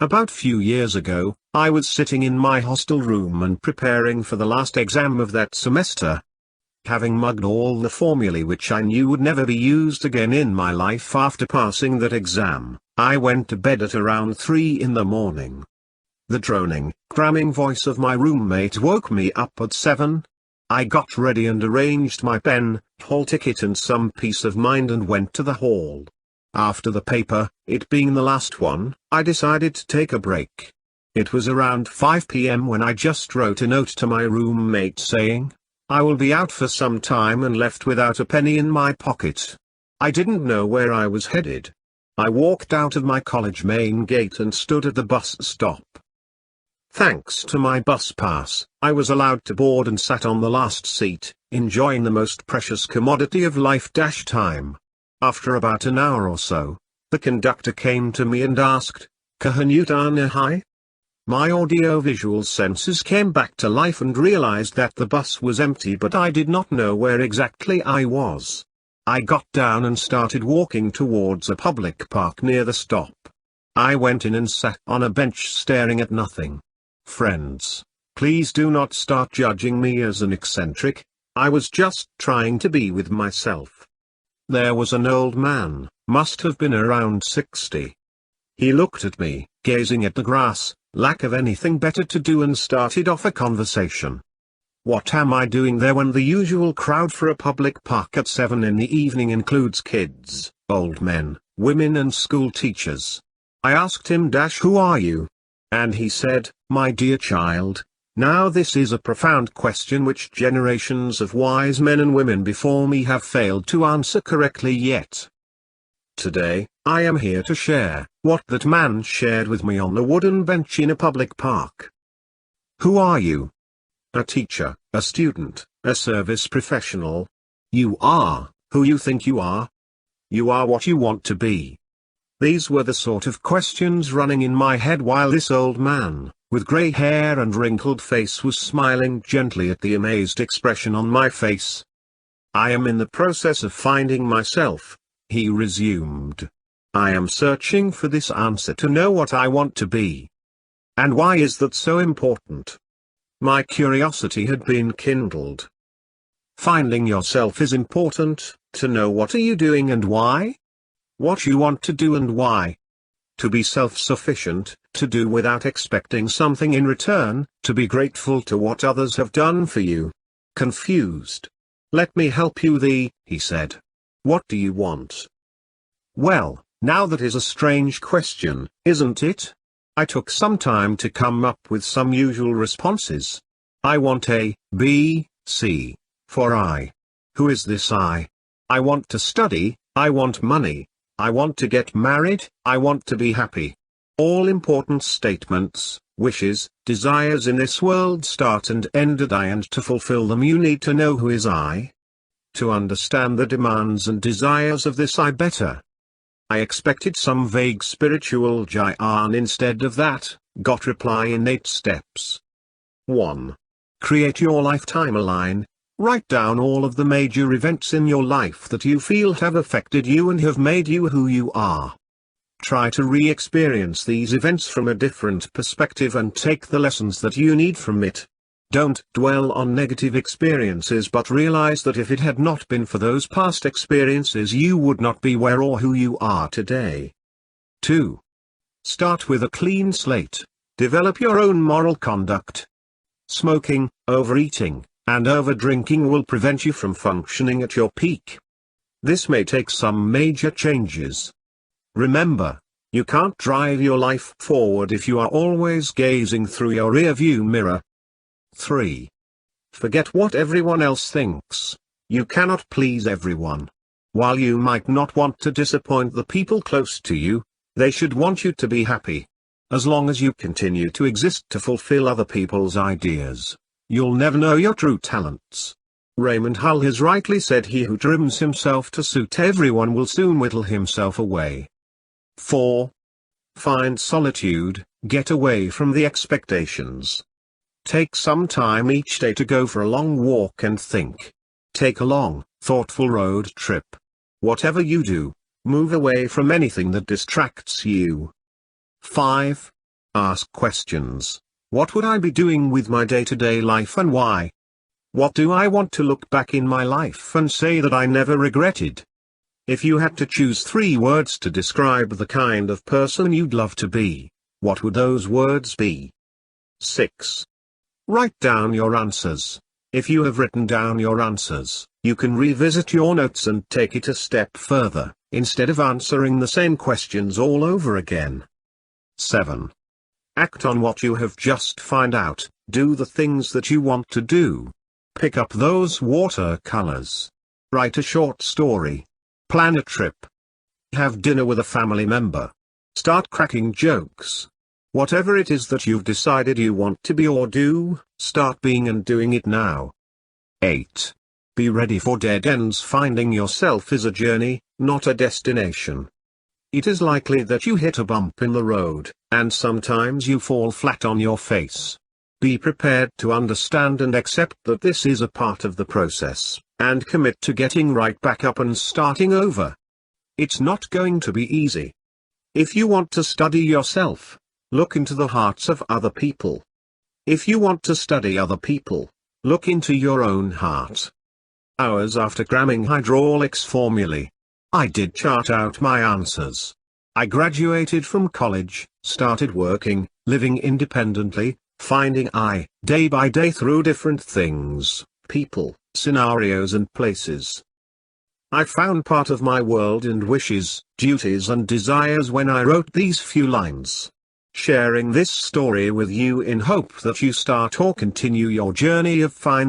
About few years ago, I was sitting in my hostel room and preparing for the last exam of that semester. Having mugged all the formulae which I knew would never be used again in my life after passing that exam, I went to bed at around 3 in the morning. The droning, cramming voice of my roommate woke me up at 7. I got ready and arranged my pen, hall ticket and some peace of mind and went to the hall. After the paper, it being the last one, I decided to take a break. It was around 5 p.m. when I just wrote a note to my roommate saying, "I will be out for some time," and left without a penny in my pocket. I didn't know where I was headed. I walked out of my college main gate and stood at the bus stop. Thanks to my bus pass, I was allowed to board and sat on the last seat, enjoying the most precious commodity of life, time. After about an hour or so, the conductor came to me and asked, "Kahanutana hai?" My audio-visual senses came back to life and realized that the bus was empty, but I did not know where exactly I was. I got down and started walking towards a public park near the stop. I went in and sat on a bench staring at nothing. Friends, please do not start judging me as an eccentric. I was just trying to be with myself. There was an old man, must have been around 60. He looked at me, gazing at the grass, lack of anything better to do, and started off a conversation. What am I doing there when the usual crowd for a public park at 7 in the evening includes kids, old men, women and school teachers? I asked him, "Who are you?" And he said, "My dear child, now this is a profound question which generations of wise men and women before me have failed to answer correctly yet. Today, I am here to share what that man shared with me on the wooden bench in a public park. Who are you? A teacher, a student, a service professional? You are who you think you are. You are what you want to be." These were the sort of questions running in my head while this old man, with grey hair and wrinkled face, was smiling gently at the amazed expression on my face. "I am in the process of finding myself," he resumed. "I am searching for this answer to know what I want to be. And why is that so important?" My curiosity had been kindled. Finding yourself is important, to know what are you doing and why? What you want to do and why. To be self-sufficient, to do without expecting something in return, to be grateful to what others have done for you. Confused? "Let me help you he said. "What do you want?" Well, now that is a strange question, isn't it? I took some time to come up with some usual responses. I want A, B, C. For I. Who is this I? I want to study, I want money, I want to get married, I want to be happy. All important statements, wishes, desires in this world start and end at I, and to fulfill them you need to know who is I. To understand the demands and desires of this I better. I expected some vague spiritual jargon. Instead of that, got reply in 8 steps. 1. Create your life timeline. Write down all of the major events in your life that you feel have affected you and have made you who you are. Try to re-experience these events from a different perspective and take the lessons that you need from it. Don't dwell on negative experiences, but realize that if it had not been for those past experiences you would not be where or who you are today. 2. Start with a clean slate. Develop your own moral conduct. Smoking, overeating, and overdrinking will prevent you from functioning at your peak. This may take some major changes. Remember, you can't drive your life forward if you are always gazing through your rearview mirror. 3. Forget what everyone else thinks. You cannot please everyone. While you might not want to disappoint the people close to you, they should want you to be happy. As long as you continue to exist to fulfill other people's ideas, you'll never know your true talents. Raymond Hull has rightly said, "He who trims himself to suit everyone will soon whittle himself away." 4. Find solitude, get away from the expectations. Take some time each day to go for a long walk and think. Take a long, thoughtful road trip. Whatever you do, move away from anything that distracts you. 5. Ask questions. What would I be doing with my day-to-day life and why? What do I want to look back in my life and say that I never regretted? If you had to choose 3 words to describe the kind of person you'd love to be, what would those words be? 6. Write down your answers. If you have written down your answers, you can revisit your notes and take it a step further, instead of answering the same questions all over again. 7. Act on what you have just found out. Do the things that you want to do. Pick up those watercolors. Write a short story. Plan a trip. Have dinner with a family member. Start cracking jokes. Whatever it is that you've decided you want to be or do, start being and doing it now. 8. Be ready for dead ends. Finding yourself is a journey, not a destination. It is likely that you hit a bump in the road, and sometimes you fall flat on your face. Be prepared to understand and accept that this is a part of the process, and commit to getting right back up and starting over. It's not going to be easy. If you want to study yourself, look into the hearts of other people. If you want to study other people, look into your own heart. Hours after cramming hydraulics formulae, I did chart out my answers. I graduated from college, started working, living independently, finding day by day through different things, people, scenarios and places. I found part of my world and wishes, duties and desires when I wrote these few lines. Sharing this story with you in hope that you start or continue your journey of finding